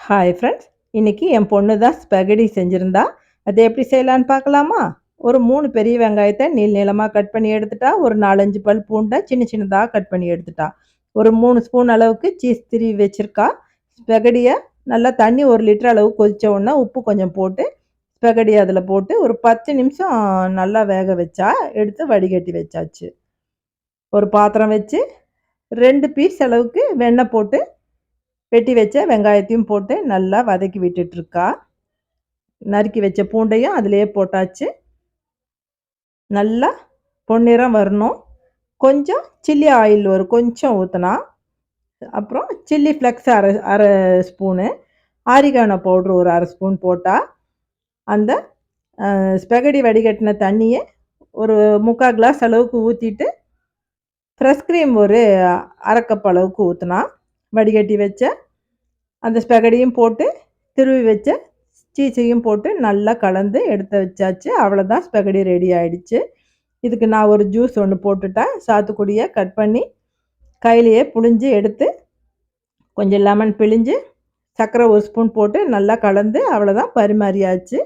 Hi friends. இன்னைக்கு என் பொண்ணு தான் ஸ்பெகடி செஞ்சுருந்தா. அது எப்படி செய்யலான்னு பார்க்கலாமா? ஒரு 3 பெரிய வெங்காயத்தை நீளமாக கட் பண்ணி எடுத்துட்டா. ஒரு 4-5 பல் பூண்டை சின்ன சின்னதாக கட் பண்ணி எடுத்துட்டா. ஒரு 3 ஸ்பூன் அளவுக்கு சீஸ் திருவி வச்சுருக்கா. ஸ்பெகடியை நல்லா தண்ணி 1 லிட்டர் அளவு கொதித்த உடனே உப்பு கொஞ்சம் போட்டு ஸ்பெகடி அதில் போட்டு ஒரு 10 நிமிஷம் நல்லா வேக வச்சா எடுத்து வடிகட்டி வச்சாச்சு. ஒரு பாத்திரம் வச்சு 2 பீஸ் அளவுக்கு வெண்ணெய் போட்டு வெட்டி வச்ச வெங்காயத்தையும் போட்டு நல்லா வதக்கி விட்டுட்ருக்கா. நறுக்கி வச்ச பூண்டையும் அதிலேயே போட்டாச்சு. நல்லா பொன்னிறம் வரணும். கொஞ்சம் சில்லி ஆயில் ஒரு கொஞ்சம் ஊற்றினா, அப்புறம் சில்லி ஃப்ளெக்ஸ் அரை அரை ஸ்பூனு, ஆரிகானோ பவுட்ரு ஒரு அரை ஸ்பூன் போட்டால் அந்த ஸ்பெகடி வடிகட்டின தண்ணியை ஒரு 3/4 கிளாஸ் அளவுக்கு ஊற்றிட்டு ஃப்ரெஷ் க்ரீம் ஒரு அரை கப் அளவுக்கு ஊற்றினா, வடிகட்டி வச்ச அந்த ஸ்பெகடியும் போட்டு திருவி வச்ச சீஸையும் போட்டு நல்லா கலந்து எடுத்து வச்சாச்சு. அவ்வளோதான், ஸ்பெகடி ரெடி ஆகிடுச்சு. இதுக்கு நான் ஒரு ஜூஸ் ஒன்று போட்டுட்டேன். சாத்துக்குடியை கட் பண்ணி கையிலையே புழிஞ்சு எடுத்து கொஞ்சம் லெமன் பிழிஞ்சு சர்க்கரை 1 ஸ்பூன் போட்டு நல்லா கலந்து அவ்வளோதான், பரிமாறியாச்சு.